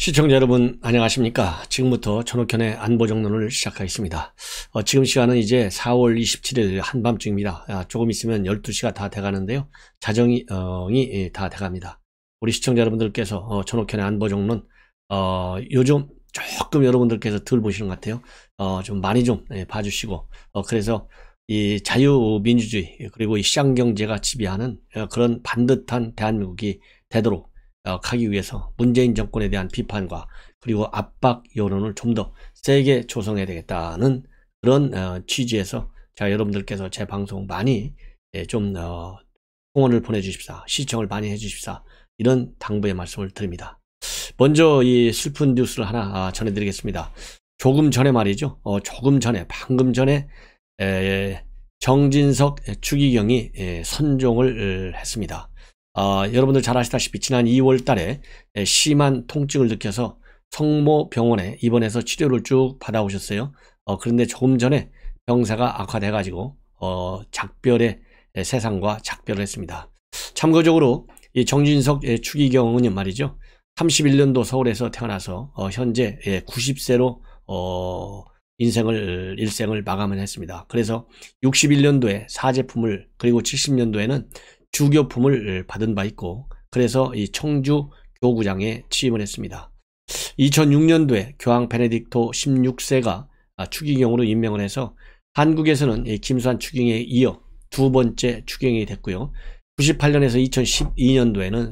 시청자 여러분 안녕하십니까. 지금부터 전옥현의 안보정론을 시작하겠습니다. 지금 시간은 이제 4월 27일 한밤중입니다. 조금 있으면 12시가 다 돼가는데요. 자정이 다 돼갑니다. 우리 시청자 여러분들께서 전옥현의 안보정론 요즘 조금 여러분들께서 덜 보시는 것 같아요. 좀 많이 좀 봐주시고 그래서 이 자유민주주의 그리고 이 시장경제가 지배하는 그런 반듯한 대한민국이 되도록 하기 위해서 문재인 정권에 대한 비판과 그리고 압박 여론을 좀 더 세게 조성해야 되겠다는 그런 취지에서 자 여러분들께서 제 방송 많이 좀 응원을 보내주십사, 시청을 많이 해주십사, 이런 당부의 말씀을 드립니다. 먼저 이 슬픈 뉴스를 하나 전해드리겠습니다. 조금 전에 말이죠. 방금 전에 정진석 추기경이 선종을 했습니다. 여러분들 잘 아시다시피 지난 2월 달에 심한 통증을 느껴서 성모병원에 입원해서 치료를 쭉 받아오셨어요. 그런데 조금 전에 병사가 악화돼 가지고 작별의 세상과 작별을 했습니다. 참고적으로 이 정진석 추기경은 말이죠, 31년도 서울에서 태어나서 현재 90세로 일생을 마감을 했습니다. 그래서 61년도에 사제품을, 그리고 70년도에는 주교품을 받은 바 있고, 그래서 이 청주 교구장에 취임을 했습니다. 2006년도에 교황 베네딕토 16세가 추기경으로 임명을 해서 한국에서는 김수환 추기경에 이어 두 번째 추기경이 됐고요. 98년에서 2012년도에는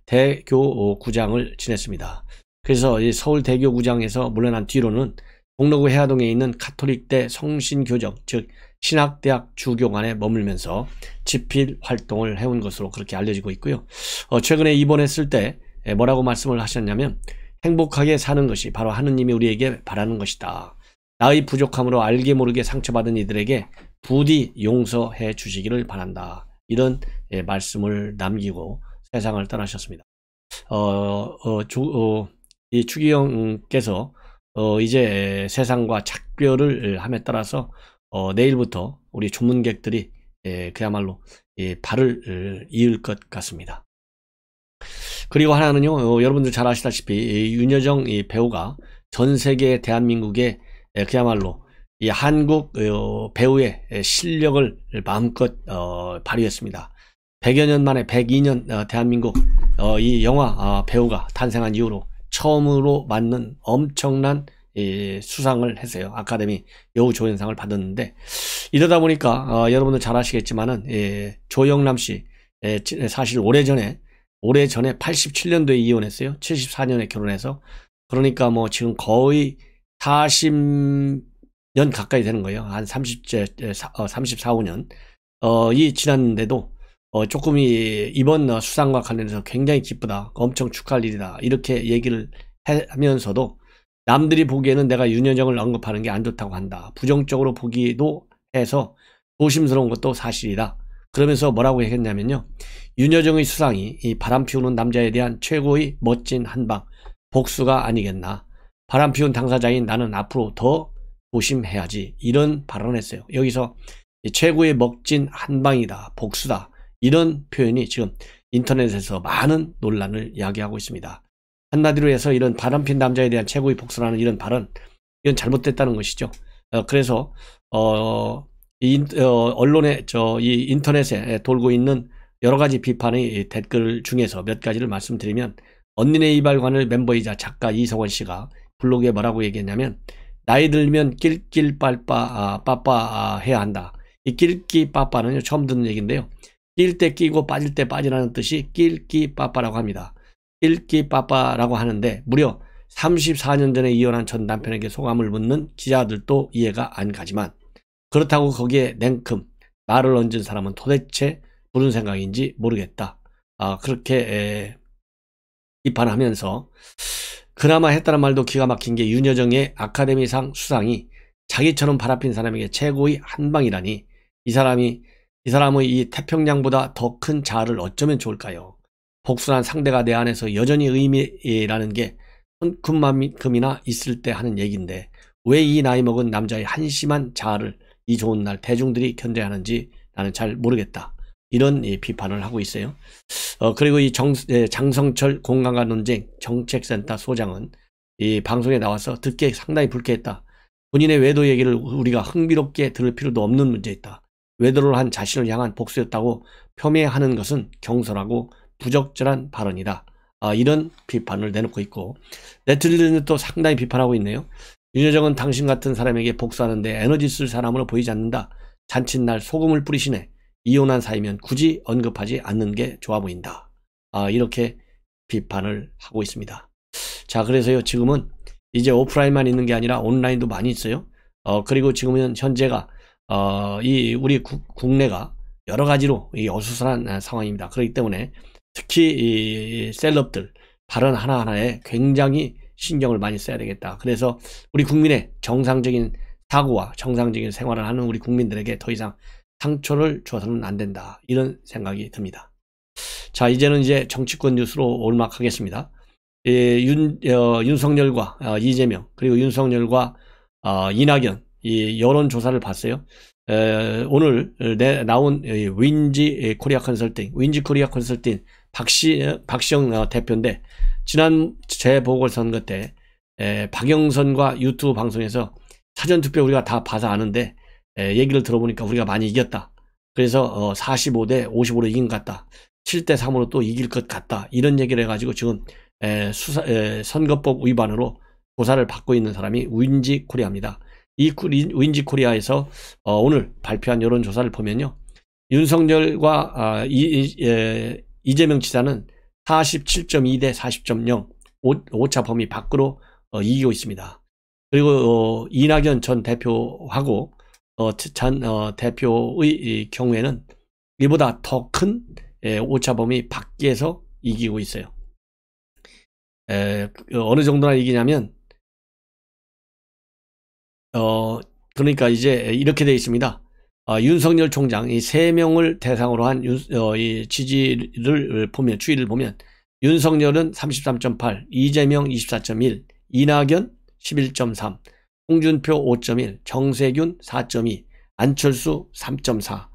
서울대교구장을 지냈습니다. 그래서 이 서울대교구장에서 물러난 뒤로는 종로구 해화동에 있는 가톨릭대 성신교정, 즉 신학대학 주교관에 머물면서 집필 활동을 해온 것으로 그렇게 알려지고 있고요. 최근에 입원했을 때 뭐라고 말씀을 하셨냐면, 행복하게 사는 것이 바로 하느님이 우리에게 바라는 것이다. 나의 부족함으로 알게 모르게 상처받은 이들에게 부디 용서해 주시기를 바란다. 이런 말씀을 남기고 세상을 떠나셨습니다. 이 추기경께서 이제 세상과 작별을 함에 따라서 내일부터 우리 조문객들이 그야말로 발을 이을 것 같습니다. 그리고 하나는요, 여러분들 잘 아시다시피 윤여정 배우가 전 세계 대한민국에 그야말로 이 한국 배우의 실력을 마음껏 발휘했습니다. 100여 년 만에 102년 대한민국 이 영화 배우가 탄생한 이후로 처음으로 맞는 엄청난 수상을 했어요. 아카데미 여우조연상을 받았는데, 이러다 보니까 여러분들 잘 아시겠지만은 조영남 씨 사실 오래전에 87년도에 이혼했어요. 74년에 결혼해서. 그러니까 뭐 지금 거의 40년 가까이 되는 거예요. 한 34, 5년 이 지났는데도 조금 이번 수상과 관련해서 굉장히 기쁘다, 엄청 축하할 일이다, 이렇게 얘기를 하면서도 남들이 보기에는 내가 윤여정을 언급하는 게 안 좋다고 한다, 부정적으로 보기도 해서 조심스러운 것도 사실이다. 그러면서 뭐라고 했냐면요, 윤여정의 수상이 이 바람 피우는 남자에 대한 최고의 멋진 한방, 복수가 아니겠나. 바람 피운 당사자인 나는 앞으로 더 조심해야지, 이런 발언을 했어요. 여기서 최고의 멋진 한방이다, 복수다, 이런 표현이 지금 인터넷에서 많은 논란을 야기하고 있습니다. 한마디로 해서 이런 바람핀 남자에 대한 최고의 복수라는 이런 발언, 이건 잘못됐다는 것이죠. 그래서 언론에 이 인터넷에 돌고 있는 여러 가지 비판의 댓글 중에서 몇 가지를 말씀드리면, 언니네 이발관을 멤버이자 작가 이성원 씨가 블로그에 뭐라고 얘기했냐면, 나이 들면 빠빠 해야 한다. 이 빠빠는요, 처음 듣는 얘기인데요, 낄 때 끼고 빠질 때 빠지라는 뜻이 빠빠라고 합니다. 빠빠라고 하는데, 무려 34년 전에 이혼한 전 남편에게 소감을 묻는 기자들도 이해가 안 가지만, 그렇다고 거기에 냉큼 말을 얹은 사람은 도대체 무슨 생각인지 모르겠다, 그렇게 비판하면서, 그나마 했다는 말도 기가 막힌 게, 윤여정의 아카데미상 수상이 자기처럼 바람핀 사람에게 최고의 한방이라니, 이 사람의 이 태평양보다 더 큰 자아를 어쩌면 좋을까요? 복수란 상대가 내 안에서 여전히 의미라는 게 손끝만큼이나 있을 때 하는 얘기인데, 왜 이 나이 먹은 남자의 한심한 자아를 이 좋은 날 대중들이 견뎌야 하는지 나는 잘 모르겠다. 이런 비판을 하고 있어요. 그리고 이 장성철 공간과 논쟁 정책센터 소장은 이 방송에 나와서 듣기에 상당히 불쾌했다. 본인의 외도 얘기를 우리가 흥미롭게 들을 필요도 없는 문제였다. 외도를 한 자신을 향한 복수였다고 폄훼하는 것은 경솔하고 부적절한 발언이다. 이런 비판을 내놓고 있고, 네티즌은 또 상당히 비판하고 있네요. 윤여정은 당신 같은 사람에게 복수하는데 에너지 쓸 사람으로 보이지 않는다. 잔칫날 소금을 뿌리시네. 이혼한 사이면 굳이 언급하지 않는 게 좋아 보인다. 이렇게 비판을 하고 있습니다. 자, 그래서요, 지금은 이제 오프라인만 있는 게 아니라 온라인도 많이 있어요. 그리고 지금은 현재가 우리 국내가 여러 가지로 어수선한 상황입니다. 그렇기 때문에 특히 이 셀럽들 발언 하나하나에 굉장히 신경을 많이 써야 되겠다. 그래서 우리 국민의 정상적인 사고와 정상적인 생활을 하는 우리 국민들에게 더 이상 상처를 줘서는 안 된다. 이런 생각이 듭니다. 자, 이제는 이제 정치권 뉴스로 올막하겠습니다. 윤석열과 이재명, 그리고 윤석열과 이낙연 이 여론조사를 봤어요. 오늘 나온 윈지 코리아 컨설팅 박시영 대표인데, 지난 재보궐선거 때 박영선과 유튜브 방송에서 사전투표 우리가 다 봐서 아는데 얘기를 들어보니까 우리가 많이 이겼다. 그래서 45대 55로 이긴 것 같다. 7대 3으로 또 이길 것 같다. 이런 얘기를 해가지고 지금 선거법 위반으로 조사를 받고 있는 사람이 윈지 코리아입니다. 이 윈지 코리아에서 오늘 발표한 여론조사를 보면요, 윤석열과 이재명 지사는 47.2대 40.0 오차 범위 밖으로 이기고 있습니다. 그리고 이낙연 전 대표하고 전 대표의 경우에는 이보다 더 큰 오차 범위 밖에서 이기고 있어요. 어느 정도나 이기냐면 그러니까 이제 이렇게 되어 있습니다. 윤석열 총장 이 3명을 대상으로 한 이 지지를 보면, 추이를 보면 윤석열은 33.8, 이재명 24.1, 이낙연 11.3, 홍준표 5.1, 정세균 4.2, 안철수 3.4.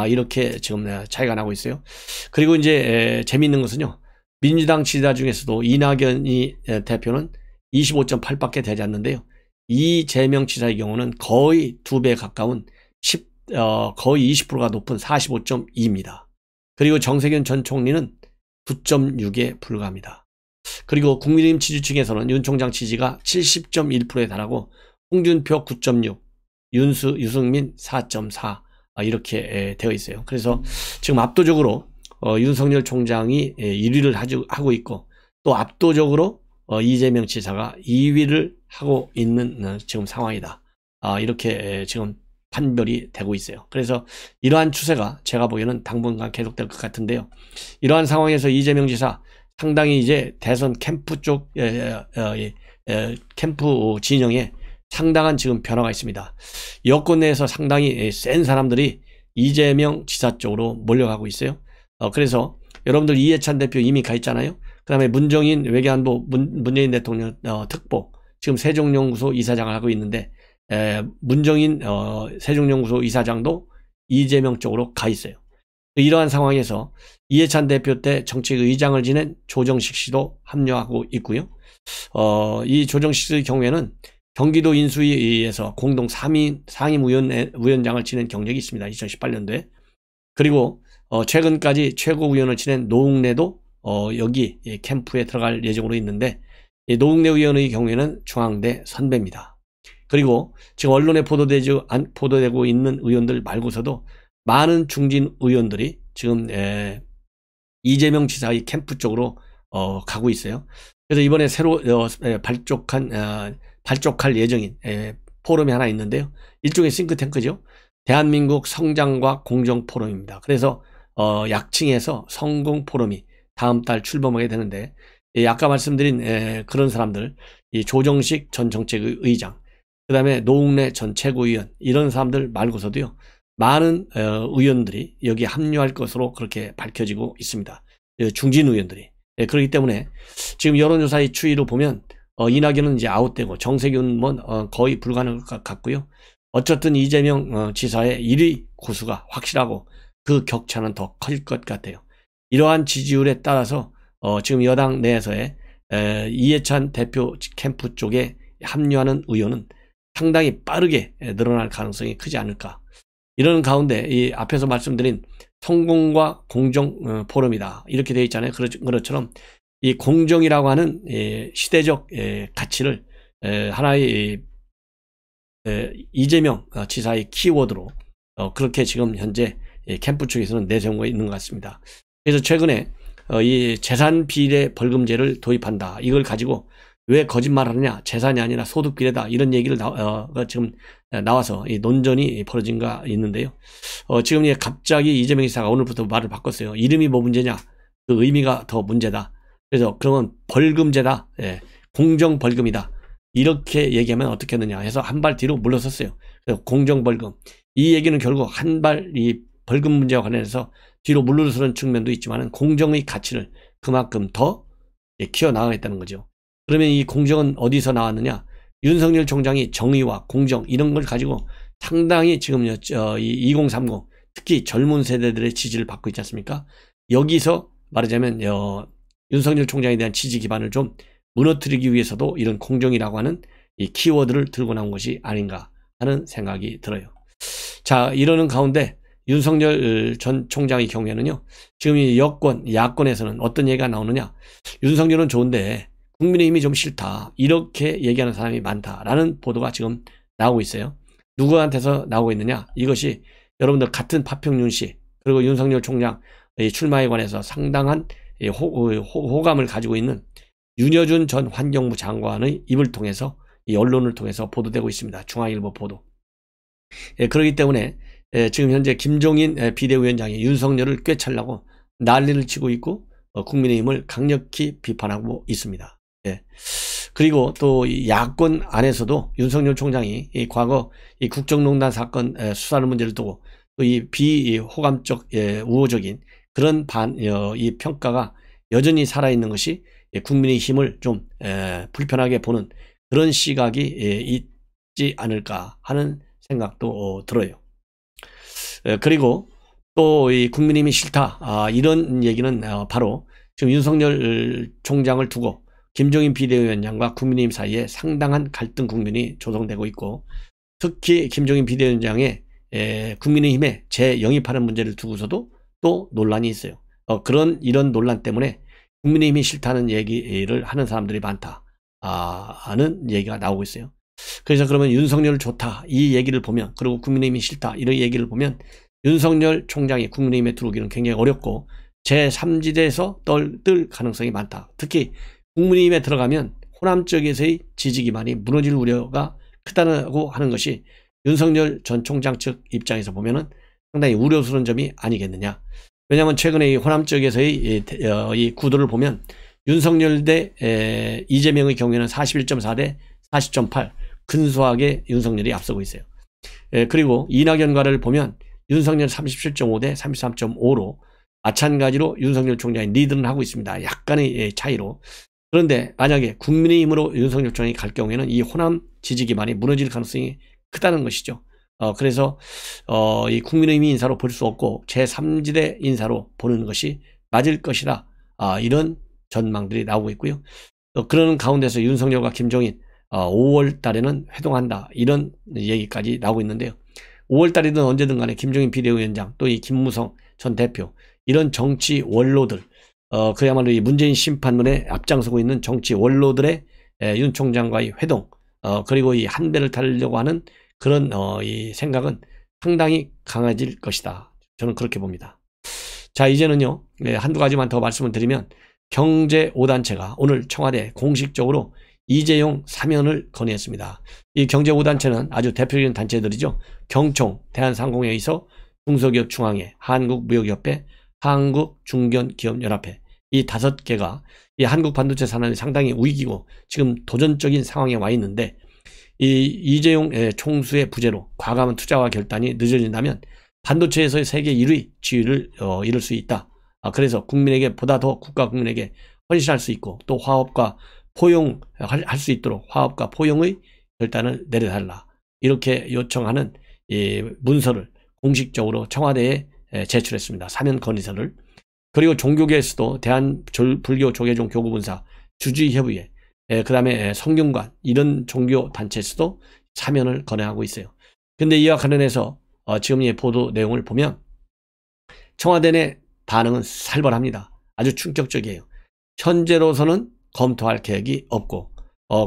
이렇게 지금 차이가 나고 있어요. 그리고 이제 재미있는 것은요, 민주당 지지자 중에서도 이낙연이 대표는 25.8밖에 되지 않는데요, 이재명 지사의 경우는 거의 2배 가까운 거의 20%가 높은 45.2입니다. 그리고 정세균 전 총리는 9.6에 불과합니다. 그리고 국민의힘 지지층에서는 윤 총장 지지가 70.1%에 달하고 홍준표 9.6, 유승민 4.4 이렇게 되어 있어요. 그래서 지금 압도적으로 윤석열 총장이 1위를 하고 있고, 또 압도적으로 이재명 지사가 2위를 하고 있는 지금 상황이다. 이렇게 지금 판별이 되고 있어요. 그래서 이러한 추세가 제가 보기에는 당분간 계속될 것 같은데요. 이러한 상황에서 이재명 지사 상당히 이제 대선 캠프 쪽 캠프 진영에 상당한 지금 변화가 있습니다. 여권 내에서 상당히 센 사람들이 이재명 지사 쪽으로 몰려가고 있어요. 그래서 여러분들 이해찬 대표 이미 가 있잖아요. 그 다음에 문정인 외교안보 문재인 대통령 특보 지금 세종연구소 이사장을 하고 있는데, 문정인 세종연구소 이사장도 이재명 쪽으로 가 있어요. 이러한 상황에서 이해찬 대표 때 정책의장을 지낸 조정식 씨도 합류하고 있고요. 이 조정식 씨의 경우에는 경기도 인수위에서 공동 상임위원장을 지낸 경력이 있습니다. 2018년도에. 그리고 최근까지 최고위원을 지낸 노웅래도 여기 캠프에 들어갈 예정으로 있는데, 노웅래 의원의 경우에는 중앙대 선배입니다. 그리고 지금 언론에 보도되고 있는 의원들 말고서도 많은 중진 의원들이 지금 이재명 지사의 캠프 쪽으로 가고 있어요. 그래서 이번에 새로 발족할 예정인 포럼이 하나 있는데요. 일종의 싱크탱크죠. 대한민국 성장과 공정 포럼입니다. 그래서 약칭해서 성공 포럼이 다음 달 출범하게 되는데, 아까 말씀드린 그런 사람들, 이 조정식 전 정책의장, 그 다음에 노웅래 전 최고위원, 이런 사람들 말고서도요, 많은 의원들이 여기에 합류할 것으로 그렇게 밝혀지고 있습니다. 중진 의원들이. 그렇기 때문에 지금 여론조사의 추이로 보면 이낙연은 이제 아웃되고 정세균은 거의 불가능할 것 같고요. 어쨌든 이재명 지사의 1위 고수가 확실하고, 그 격차는 더 커질 것 같아요. 이러한 지지율에 따라서 지금 여당 내에서의 이해찬 대표 캠프 쪽에 합류하는 의원은 상당히 빠르게 늘어날 가능성이 크지 않을까. 이런 가운데 이 앞에서 말씀드린 성공과 공정 포럼이다 이렇게 되어 있잖아요. 그것처럼 이 공정이라고 하는 시대적 가치를 하나의 이재명 지사의 키워드로 그렇게 지금 현재 캠프 쪽에서는 내세우고 있는 것 같습니다. 그래서 최근에 이 재산 비례 벌금제를 도입한다. 이걸 가지고 왜 거짓말하느냐, 재산이 아니라 소득 비례다 이런 얘기를 지금 나와서 이 논전이 벌어진가 있는데요. 지금 갑자기 이재명 지사가 오늘부터 말을 바꿨어요. 이름이 뭐 문제냐, 그 의미가 더 문제다. 그래서 그러면 벌금제다, 공정 벌금이다. 이렇게 얘기하면 어떻게 하느냐 해서 한 발 뒤로 물러섰어요. 그래서 공정 벌금, 이 얘기는 결국 한 발 이 벌금 문제와 관련해서 뒤로 물러서는 측면도 있지만 공정의 가치를 그만큼 더 키워나가겠다는 거죠. 그러면 이 공정은 어디서 나왔느냐? 윤석열 총장이 정의와 공정 이런 걸 가지고 상당히 지금 이 2030 특히 젊은 세대들의 지지를 받고 있지 않습니까? 여기서 말하자면 윤석열 총장에 대한 지지 기반을 좀 무너뜨리기 위해서도 이런 공정이라고 하는 이 키워드를 들고 나온 것이 아닌가 하는 생각이 들어요. 자, 이러는 가운데 윤석열 전 총장의 경우에는요, 지금 이 여권, 야권에서는 어떤 얘기가 나오느냐? 윤석열은 좋은데 국민의힘이 좀 싫다. 이렇게 얘기하는 사람이 많다라는 보도가 지금 나오고 있어요. 누구한테서 나오고 있느냐? 이것이 여러분들 같은 파평윤 씨, 그리고 윤석열 총장 출마에 관해서 상당한 호감을 가지고 있는 윤여준 전 환경부 장관의 입을 통해서 이 언론을 통해서 보도되고 있습니다. 중앙일보 보도. 그렇기 때문에 지금 현재 김종인 비대위원장이 윤석열을 꿰차려고 난리를 치고 있고 국민의힘을 강력히 비판하고 있습니다. 그리고 또 야권 안에서도 윤석열 총장이 과거 이 국정농단 사건 수사하는 문제를 두고 또 이 비호감적 우호적인 그런 이 평가가 여전히 살아있는 것이 국민의힘을 좀 불편하게 보는 그런 시각이 있지 않을까 하는 생각도 들어요. 그리고 또 이 국민의힘이 싫다 이런 얘기는 바로 지금 윤석열 총장을 두고 김종인 비대위원장과 국민의힘 사이에 상당한 갈등 국면이 조성되고 있고, 특히 김종인 비대위원장의 국민의힘에 재영입하는 문제를 두고서도 또 논란이 있어요. 이런 논란 때문에 국민의힘이 싫다는 얘기를 하는 사람들이 많다 하는 얘기가 나오고 있어요. 그래서 그러면 윤석열 좋다 이 얘기를 보면, 그리고 국민의힘이 싫다 이런 얘기를 보면 윤석열 총장이 국민의힘에 들어오기는 굉장히 어렵고 제3지대에서 뜰 가능성이 많다. 특히 국민의힘에 들어가면 호남 쪽에서의 지지 기반이 무너질 우려가 크다고 하는 것이 윤석열 전 총장 측 입장에서 보면은 상당히 우려스러운 점이 아니겠느냐. 왜냐하면 최근에 이 호남 쪽에서의 이 구도를 보면 윤석열 대 이재명의 경우에는 41.4 대 40.8 근소하게 윤석열이 앞서고 있어요. 그리고 이낙연과를 보면 윤석열 37.5 대 33.5로 마찬가지로 윤석열 총장이 리드는 하고 있습니다. 약간의 차이로. 그런데 만약에 국민의힘으로 윤석열 총장이 갈 경우에는 이 호남 지지 기반이 무너질 가능성이 크다는 것이죠. 그래서 이 국민의힘 인사로 볼 수 없고 제3지대 인사로 보는 것이 맞을 것이다. 이런 전망들이 나오고 있고요. 그러는 가운데서 윤석열과 김종인 5월 달에는 회동한다. 이런 얘기까지 나오고 있는데요. 5월 달이든 언제든 간에 김종인 비대위원장 또 이 김무성 전 대표 이런 정치 원로들 그야말로 이 문재인 심판론에 앞장서고 있는 정치 원로들의 윤 총장과의 회동 그리고 이 한 배를 타려고 하는 그런 이 생각은 상당히 강해질 것이다. 저는 그렇게 봅니다. 자, 이제는요 한두 가지만 더 말씀을 드리면, 경제 5단체가 오늘 청와대에 공식적으로 이재용 사면을 건의했습니다. 이 경제 5단체는 아주 대표적인 단체들이죠. 경총, 대한상공회의소, 중소기업 중앙회, 한국무역협회, 한국중견기업연합회 이 5개가 이 한국 반도체 산업이 상당히 위기고 지금 도전적인 상황에 와 있는데, 이 이재용 총수의 부재로 과감한 투자와 결단이 늦어진다면 반도체에서의 세계 1위 지위를 이룰 수 있다. 그래서 국민에게 보다 더 국가 국민에게 헌신할 수 있고 또 화업과 포용할 수 있도록 화업과 포용의 결단을 내려달라. 이렇게 요청하는 이 문서를 공식적으로 청와대에 제출했습니다. 사면 건의서를. 그리고 종교계에서도 대한불교조계종 교구분사 주주협의회, 그 다음에 성균관 이런 종교단체에서도 사면을 건의하고 있어요. 근데 이와 관련해서 지금 이 보도 내용을 보면 청와대 내 반응은 살벌합니다. 아주 충격적이에요. 현재로서는 검토할 계획이 없고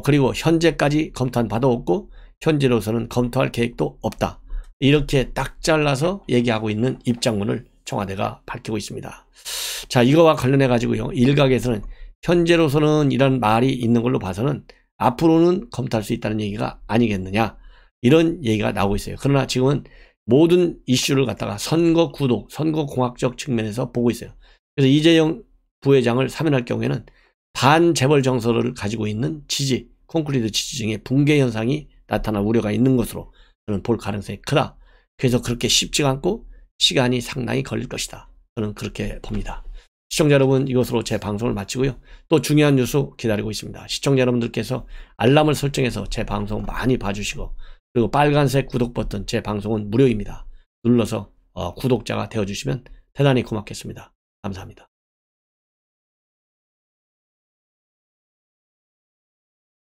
그리고 현재까지 검토한 바도 없고 현재로서는 검토할 계획도 없다. 이렇게 딱 잘라서 얘기하고 있는 입장문을 청와대가 밝히고 있습니다. 자, 이거와 관련해 가지고요, 일각에서는 현재로서는 이런 말이 있는 걸로 봐서는 앞으로는 검토할 수 있다는 얘기가 아니겠느냐, 이런 얘기가 나오고 있어요. 그러나 지금은 모든 이슈를 갖다가 선거 구독, 선거 공학적 측면에서 보고 있어요. 그래서 이재용 부회장을 사면할 경우에는 반재벌 정서를 가지고 있는 지지, 콘크리트 지지층의 붕괴 현상이 나타날 우려가 있는 것으로 저는 볼 가능성이 크다. 그래서 그렇게 쉽지가 않고 시간이 상당히 걸릴 것이다. 저는 그렇게 봅니다. 시청자 여러분, 이것으로 제 방송을 마치고요. 또 중요한 뉴스 기다리고 있습니다. 시청자 여러분들께서 알람을 설정해서 제 방송 많이 봐주시고, 그리고 빨간색 구독 버튼, 제 방송은 무료입니다. 눌러서 구독자가 되어주시면 대단히 고맙겠습니다. 감사합니다.